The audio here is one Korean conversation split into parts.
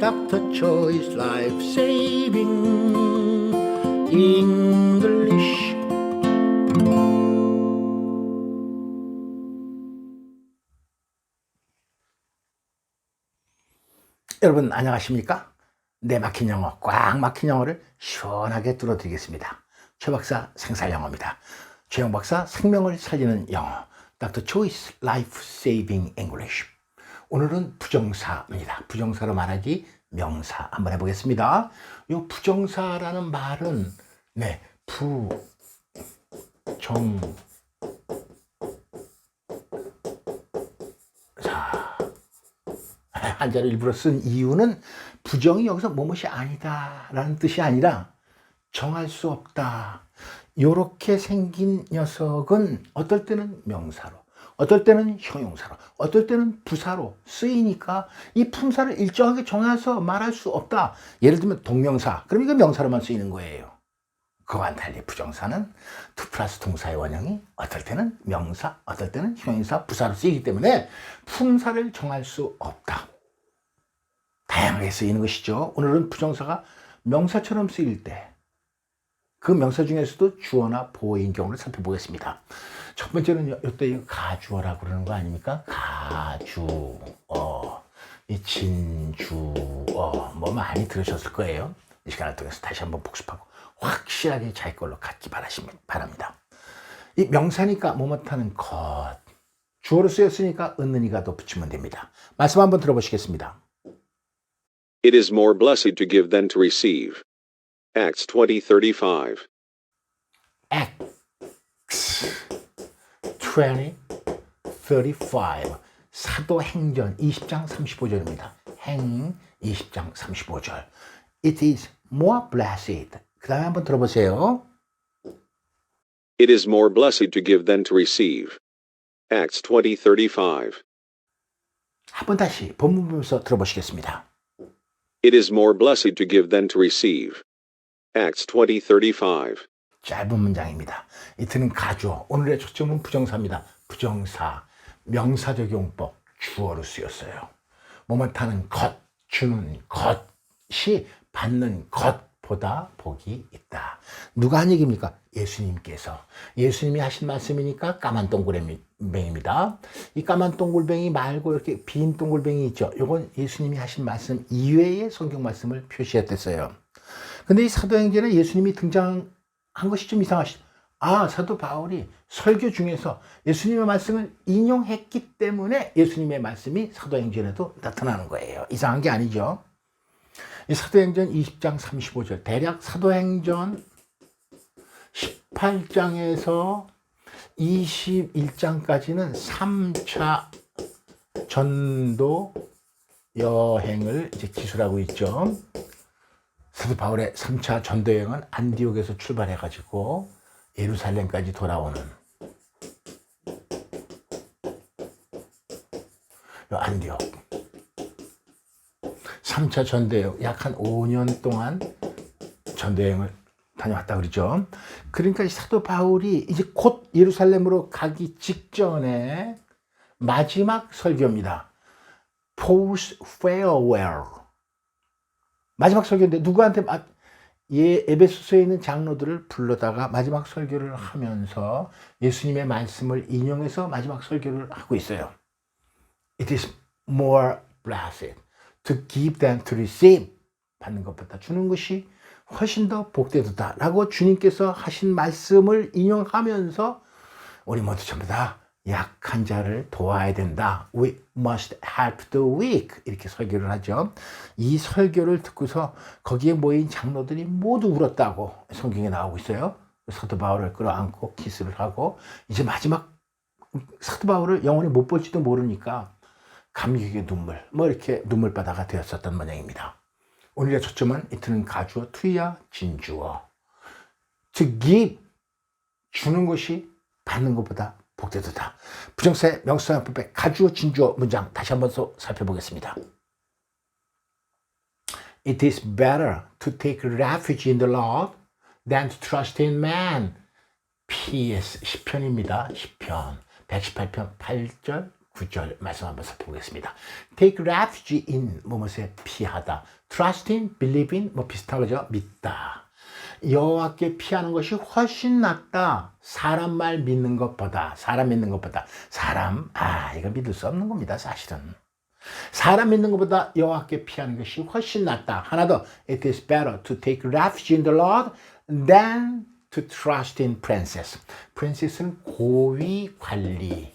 Dr. Choi's Life Saving English. 여러분 안녕하십니까? 내 막힌 영어, 꽉 막힌 영어를 시원하게 뚫어드리겠습니다. 최 박사 생살영어입니다. 최영 박사 생명을 살리는 영어, Dr. Choi's Life Saving English. 오늘은 부정사입니다. 부정사로 말하기 명사 한번 해보겠습니다. 이 부정사라는 말은 한자를 일부러 쓴 이유는 부정이 여기서 뭐뭇이 아니다 라는 뜻이 아니라 정할 수 없다. 요렇게 생긴 녀석은 어떨 때는 명사로, 어떨 때는 형용사로, 어떨 때는 부사로 쓰이니까 이 품사를 일정하게 정해서 말할 수 없다. 예를 들면 동명사, 그럼 이거 명사로만 쓰이는 거예요. 그와는 달리 부정사는 to 플러스 동사의 원형이 어떨 때는 명사, 어떨 때는 형용사, 부사로 쓰이기 때문에 품사를 정할 수 없다. 다양하게 쓰이는 것이죠. 오늘은 부정사가 명사처럼 쓰일 때 그 명사 중에서도 주어나 보어인 경우를 살펴보겠습니다. 첫 번째는 이때 가주어라고 그러는 거 아닙니까? 가주어, 이 진주어 뭐 많이 들으셨을 거예요. 이 시간을 통해서 다시 한번 복습하고 확실하게 자기 걸로 갖기 바랍니다. 이 명사니까 뭐뭇하는 것, 주어로 쓰였으니까 있는 이가 더 붙이면 됩니다. 말씀 한번 들어보시겠습니다. It is more blessed to give than to receive. Acts 20:35. Acts 20:35. 사도행전 20장 35절입니다. 행 20장 35절. It is more blessed. 그 다음에 한번 들어보세요. It is more blessed to give than to receive. Acts 20:35. 한번 다시 본문 보면서 들어보시겠습니다. It is more blessed to give than to receive. Acts 20:35. 짧은 문장입니다. 이틀은 가주어, 오늘의 초점은 부정사입니다. 부정사, 명사적 용법, 주어로 쓰였어요. 뭐뭇하는 것, 주는 것이 받는 것보다 복이 있다. 누가 한 얘기입니까? 예수님께서. 예수님이 하신 말씀이니까 까만 동글뱅이입니다. 이 까만 동글뱅이 말고 이렇게 빈 동글뱅이 있죠. 이건 예수님이 하신 말씀 이외의 성경 말씀을 표시했댔어요. 근데 이 사도행전에 예수님이 등장한 것이 좀 이상하시죠. 사도 바울이 설교 중에서 예수님의 말씀을 인용했기 때문에 예수님의 말씀이 사도행전에도 나타나는 거예요. 이상한 게 아니죠. 이 사도행전 20장 35절, 대략 사도행전 18장에서 21장까지는 3차 전도 여행을 이제 기술하고 있죠. 사도 바울의 3차 전도 여행은 안디옥에서 출발해가지고 예루살렘까지 돌아오는 안디옥 3차 전도 여행, 약 한 5년 동안 전도 여행을 다녀왔다 그러죠. 그러니까 사도 바울이 이제 곧 예루살렘으로 가기 직전에 마지막 설교입니다. Post farewell. 마지막 설교인데 누구한테 에베소서에 있는 장로들을 불러다가 마지막 설교를 하면서 예수님의 말씀을 인용해서 마지막 설교를 하고 있어요. It is more blessed to give than to receive. 받는 것보다 주는 것이 훨씬 더 복되도다 라고 주님께서 하신 말씀을 인용하면서 우리 모두 전부 다 약한 자를 도와야 된다. We must help the weak. 이렇게 설교를 하죠. 이 설교를 듣고서 거기에 모인 장로들이 모두 울었다고 성경에 나오고 있어요. 사도 바울을 끌어안고 키스를 하고 이제 마지막 사도 바울을 영원히 못 볼지도 모르니까 감격의 눈물, 이렇게 눈물바다가 되었었던 모양입니다. 오늘의 초점은 이틀은 가주어, 투야, 진주어. To give, 주는 것이 받는 것보다 복되도다. 부정사의 명사형법의 가주어, 진주어 문장 다시 한번 더 살펴보겠습니다. It is better to take refuge in the Lord than to trust in man. PS 10편입니다. 10편 118편 8절 9절 말씀 한번 살펴보겠습니다. Take refuge in 뭐뭐에 피하다. Trust in, believe in 뭐 비슷한 거죠. 믿다. 여호와께 피하는 것이 훨씬 낫다. 사람 말 믿는 것보다. 사람 믿는 것보다. 사람 이거 믿을 수 없는 겁니다. 사실은. 사람 믿는 것보다 여호와께 피하는 것이 훨씬 낫다. 하나 더. It is better to take refuge in the Lord than to trust in princes. princess는 고위 관리.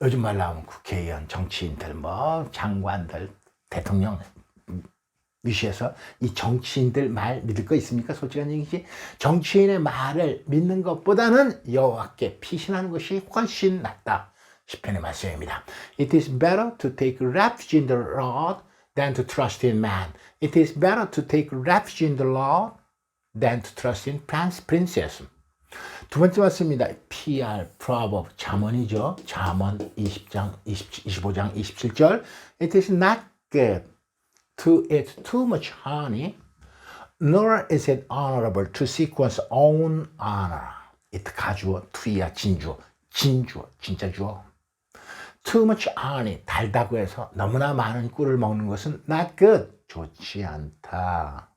요즘 말 나오면 국회의원, 정치인들, 뭐 장관들, 대통령 위시에서 이 정치인들 말 믿을 거 있습니까? 솔직한 얘기지. 정치인의 말을 믿는 것보다는 여호와께 피신하는 것이 훨씬 낫다. 시편의 말씀입니다. It is better to take refuge in the Lord than to trust in man. It is better to take refuge in the Lord than to trust in princes. 두 번째 말씀입니다. PR, proverb, 잠언이죠. 잠언 25장 27절. It is not good to eat too much honey, nor is it honorable to seek one's own honor. it 가주어, to야 진주어, 진짜 주어. Too much honey, 달다고 해서 너무나 많은 꿀을 먹는 것은 not good, 좋지 않다.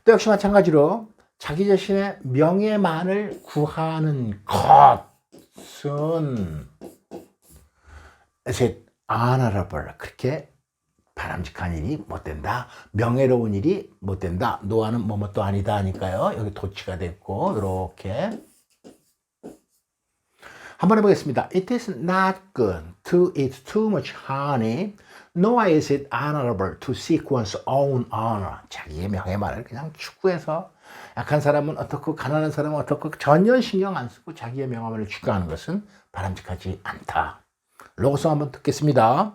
또 역시 마찬가지로 자기 자신의 명예만을 구하는 것은 is it honorable, 그렇게 바람직한 일이 못 된다. 명예로운 일이 못 된다. 노아는 뭐뭐도 아니다 하니까요. 여기 도치가 됐고 이렇게 한번 해보겠습니다. It is not good to eat too much honey, nor is it honorable to seek one's own honor. 자기의 명예만을 그냥 추구해서 약한 사람은 어떻고 가난한 사람은 어떻고 전혀 신경 안 쓰고 자기의 명예만을 추구하는 것은 바람직하지 않다. 로고송 한번 듣겠습니다.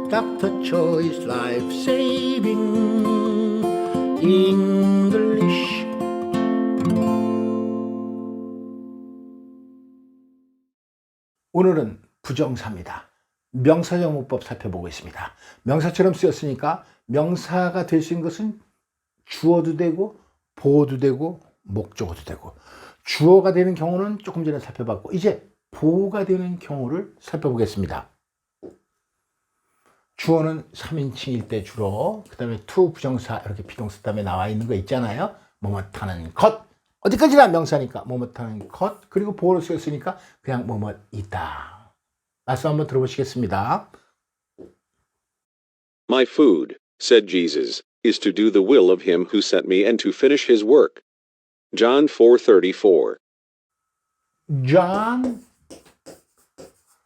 Dr. Choi's Life Saving English. 오늘은 부정사입니다. 명사정문법 살펴보고 있습니다. 명사처럼 쓰였으니까 명사가 될 수 있는 것은 주어도 되고 보어도 되고 목적어도 되고, 주어가 되는 경우는 조금 전에 살펴봤고 이제 보어가 되는 경우를 살펴보겠습니다. 주어는 3인칭일 때 주로, 그 다음에 to 부정사 이렇게 비동사 다음에 나와 있는 거 있잖아요. 뭐뭐하는 것, 어디까지나 명사니까 뭐뭐하는 것, 그리고 보어로 쓰였으니까 그냥 뭐뭐이다. 말씀 한번 들어보시겠습니다. My food, said Jesus, is to do the will of him who sent me and to finish his work. John 4:34. John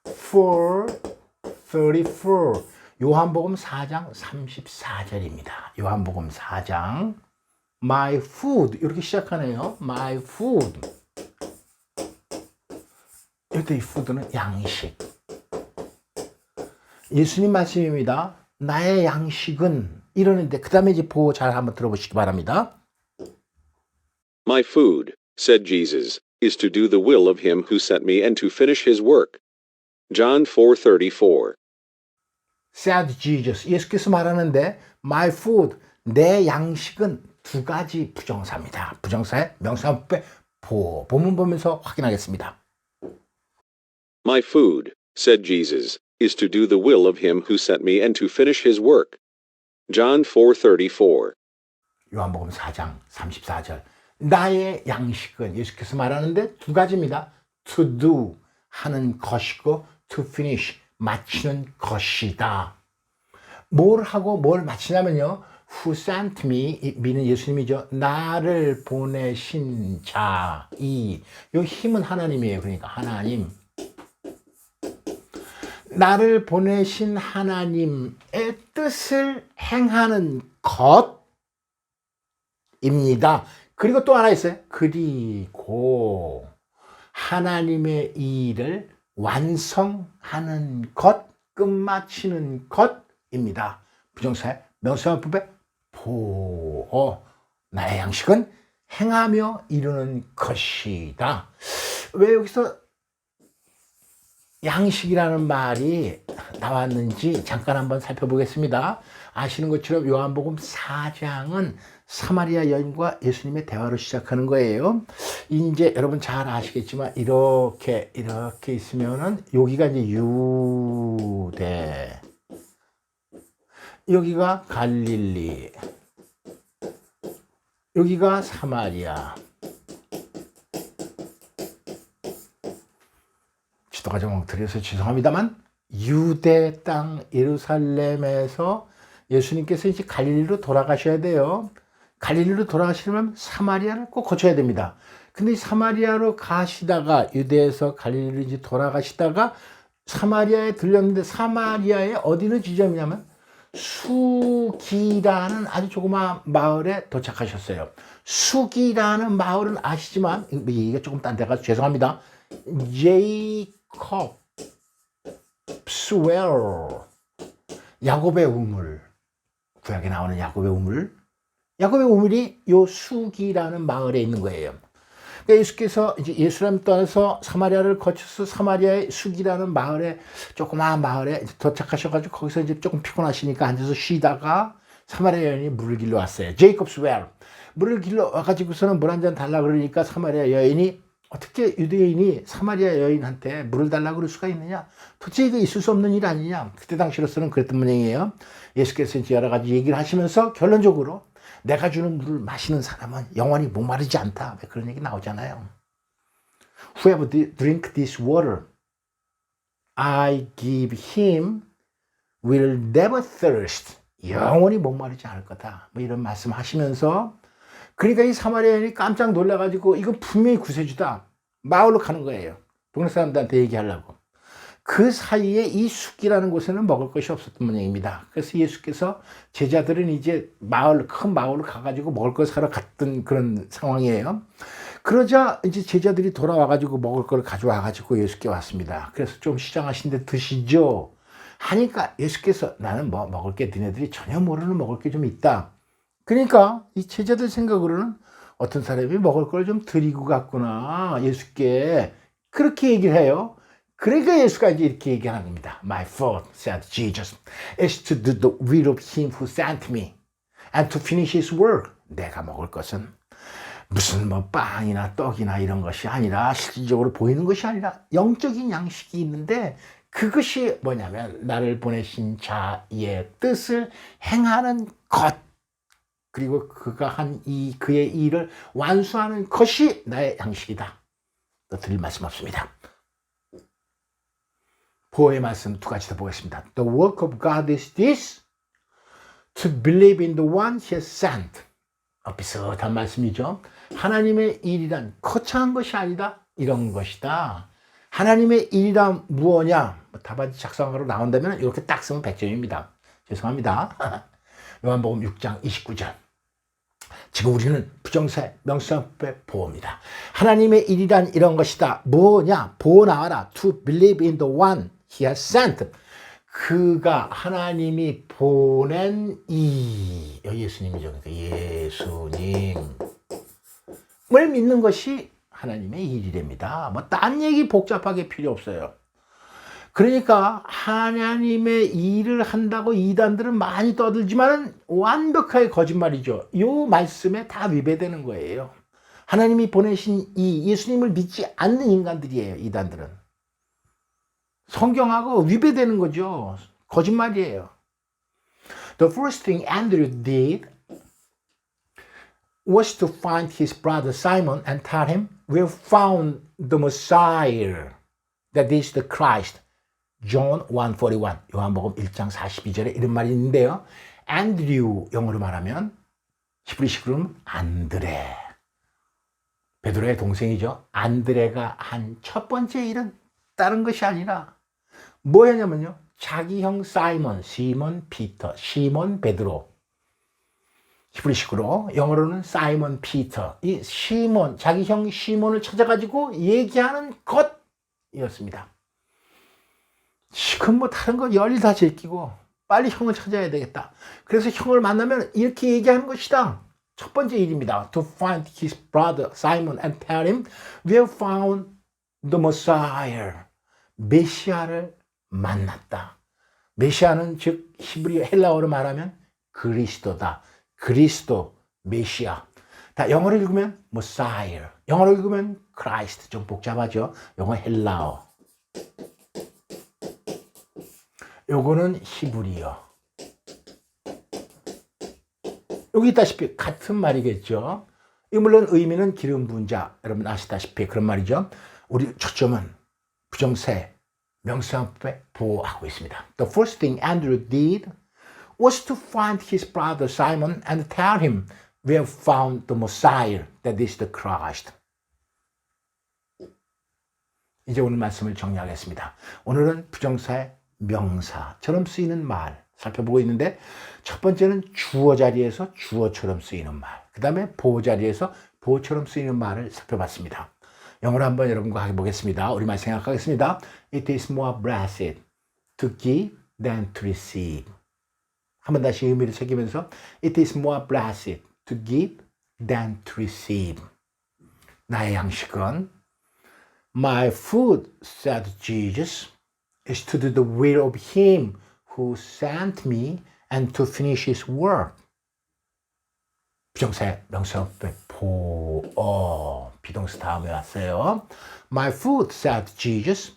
4:34. 요한복음 4장 34절입니다. 요한복음 4장 My food 이렇게 시작하네요. My food. 이때 이 food는 양식. 예수님 말씀입니다. 나의 양식은 이러는데 그 다음에 이제 보호 잘 한번 들어보시기 바랍니다. My food, said Jesus, is to do the will of him who sent me and to finish his work. John 4:34. Said Jesus. 예수께서 말하는데 My food, 내 양식은 두 가지 부정사입니다. 부정사의 명사문법의 보호. 본문 보면서 확인하겠습니다. My food, said Jesus, is to do the will of him who sent me and to finish his work. John 4:34. 요한복음 4장 34절. 나의 양식은 예수께서 말하는데 두 가지입니다. To do 하는 것이고 to finish 마치는 것이다. 뭘 하고 뭘 마치냐면요. Who sent me, 미는 예수님이죠. 나를 보내신 자, 이 힘은 하나님이에요. 그러니까 하나님. 나를 보내신 하나님의 뜻을 행하는 것입니다. 그리고 또 하나 있어요. 그리고 하나님의 일을 완성하는 것, 끝마치는 것입니다. 부정사의 명사문법의 보호. 나의 양식은 행하며 이루는 것이다. 왜 여기서 양식이라는 말이 나왔는지 잠깐 한번 살펴보겠습니다. 아시는 것처럼 요한복음 4장은 사마리아 여인과 예수님의 대화를 시작하는 거예요. 이제 여러분 잘 아시겠지만 이렇게 있으면은 여기가 이제 유대, 여기가 갈릴리, 여기가 사마리아. 지도가 좀 엉터리여서 죄송합니다만 유대 땅 예루살렘에서 예수님께서 이제 갈릴리로 돌아가셔야 돼요. 갈릴리로 돌아가시려면 사마리아를 꼭 거쳐야 됩니다. 근데 사마리아로 가시다가 유대에서 갈릴리로 이제 돌아가시다가 사마리아에 들렸는데 사마리아의 어디는 지점이냐면 수기라는 아주 조그마한 마을에 도착하셨어요. 수기라는 마을은 아시지만 얘기가 조금 딴 데 가서 죄송합니다. 제이콥 스웰, 야곱의 우물, 구약에 나오는 야곱의 우물, 야곱의 우물이 요 수기라는 마을에 있는 거예요. 그러니까 예수께서 이제 예루살렘 떠나서 사마리아를 거쳐서 사마리아의 수기라는 마을에, 조그마한 마을에 도착하셔가지고 거기서 이제 조금 피곤하시니까 앉아서 쉬다가 사마리아 여인이 물을 길러 왔어요. 제이콥스 웰. 물을 길러 와가지고서는 물 한 잔 달라 그러니까 사마리아 여인이, 어떻게 유대인이 사마리아 여인한테 물을 달라고 그럴 수가 있느냐? 도대체 이거 있을 수 없는 일 아니냐? 그때 당시로서는 그랬던 모양이에요. 예수께서 이제 여러 가지 얘기를 하시면서 결론적으로 내가 주는 물을 마시는 사람은 영원히 목마르지 않다. 그런 얘기 나오잖아요. Whoever drink this water I give him will never thirst. 영원히 목마르지 않을 거다. 뭐 이런 말씀 하시면서, 그러니까 이 사마리아인이 깜짝 놀라가지고 이건 분명히 구세주다. 마을로 가는 거예요. 동네 사람들한테 얘기하려고. 그 사이에 이 숲이라는 곳에는 먹을 것이 없었던 모양입니다. 그래서 예수께서 제자들은 이제 큰 마을로 가가지고 먹을 걸 사러 갔던 그런 상황이에요. 그러자 이제 제자들이 돌아와가지고 먹을 걸 가져와가지고 예수께 왔습니다. 그래서 좀 시장하신데 드시죠 하니까 예수께서 나는 뭐 먹을 게 너네들이 전혀 모르는 먹을 게 좀 있다. 그러니까 이 제자들 생각으로는 어떤 사람이 먹을 걸 좀 드리고 갔구나 예수께, 그렇게 얘기를 해요. 그러니까 예수가 이제 이렇게 얘기하는 겁니다. My food, said Jesus, is to do the will of him who sent me and to finish his work. 내가 먹을 것은 무슨 뭐 빵이나 떡이나 이런 것이 아니라, 실질적으로 보이는 것이 아니라 영적인 양식이 있는데, 그것이 뭐냐면 나를 보내신 자의 뜻을 행하는 것, 그리고 그가 한 그의 일을 완수하는 것이 나의 양식이다. 또 드릴 말씀 없습니다. 보호의 말씀 두 가지 더 보겠습니다. The work of God is this, to believe in the one he has sent. 비슷한 말씀이죠. 하나님의 일이란 거창한 것이 아니다, 이런 것이다. 하나님의 일이란 무엇냐? 답안지 작성하러 나온다면 이렇게 딱 쓰면 100점입니다. 죄송합니다. 요한복음 6장 29절. 지금 우리는 부정사의 명사법의 보호입니다. 하나님의 일이란 이런 것이다. 뭐냐? 보호 나와라. To believe in the one he has sent. 그가 하나님이 보낸 예수님이죠. 그러니까 예수님을 믿는 것이 하나님의 일이랍니다. 뭐 딴 얘기 복잡하게 필요 없어요. 그러니까 하나님의 일을 한다고 이단들은 많이 떠들지만 완벽하게 거짓말이죠. 이 말씀에 다 위배되는 거예요. 하나님이 보내신 이 예수님을 믿지 않는 인간들이에요, 이단들은. 성경하고 위배되는 거죠. 거짓말이에요. The first thing Andrew did was to find his brother Simon and tell him, we have found the Messiah, that is the Christ. John 1:41, 요한복음 1장 42절에 이런 말이 있는데요. 안드류, 영어로 말하면 히브리식으로는 안드레, 베드로의 동생이죠. 안드레가 한 첫 번째 일은 다른 것이 아니라 뭐였냐면요, 자기 형 사이먼, 시몬 피터, 시몬 베드로, 히브리식으로, 영어로는 사이먼 피터, 이 시몬, 자기 형 시몬을 찾아가지고 얘기하는 것이었습니다. 지금 뭐 다른 거 열일 다 제끼고 빨리 형을 찾아야 되겠다. 그래서 형을 만나면 이렇게 얘기하는 것이다. 첫 번째 일입니다. To find his brother Simon and tell him, we have found the Messiah. 메시아를 만났다. 메시아는 즉 히브리 헬라어로 말하면 그리스도다. 그리스도, 메시아. 다 영어로 읽으면 Messiah. 영어로 읽으면 Christ. 좀 복잡하죠. 영어 헬라어. 요거는 히브리어. 여기 있다시피 같은 말이겠죠. 물론 의미는 기름 부은 자. 여러분 아시다시피 그런 말이죠. 우리 초점은 부정세, 명사형법에 보호하고 있습니다. The first thing Andrew did was to find his brother Simon and tell him, we have found the Messiah, that is the Christ. 이제 오늘 말씀을 정리하겠습니다. 오늘은 부정사의 명사처럼 쓰이는 말 살펴보고 있는데 첫 번째는 주어 자리에서 주어처럼 쓰이는 말, 그 다음에 보호 자리에서 보호처럼 쓰이는 말을 살펴봤습니다. 영어로 한번 여러분과 해보겠습니다. 우리말 생각하겠습니다. It is more blessed to give than to receive. 한번 다시 의미를 새기면서 It is more blessed to give than to receive. 나의 양식은 My food, said Jesus, is to do the will of him who sent me and to finish his work. 부정사의 명사형법의 비동사 다음에 왔어요. My food, said Jesus,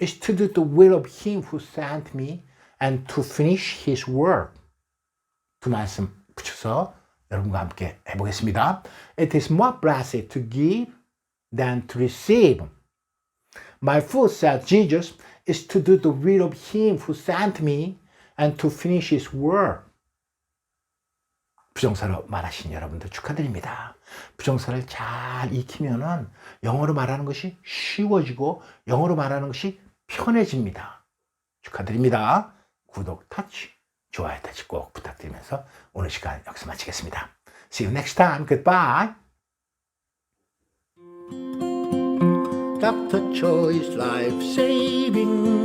is to do the will of him who sent me and to finish his work. 두 말씀 붙여서 여러분과 함께 해보겠습니다. It is more blessed to give than to receive. My food, said Jesus, is to do the will of him who sent me and to finish his work. 부정사로 말하신 여러분들 축하드립니다. 부정사를 잘 익히면은 영어로 말하는 것이 쉬워지고 영어로 말하는 것이 편해집니다. 축하드립니다. 구독 터치, 좋아요 터치 꼭 부탁드리면서 오늘 시간 여기서 마치겠습니다. See you next time. Goodbye. Dr. Choi's life saving.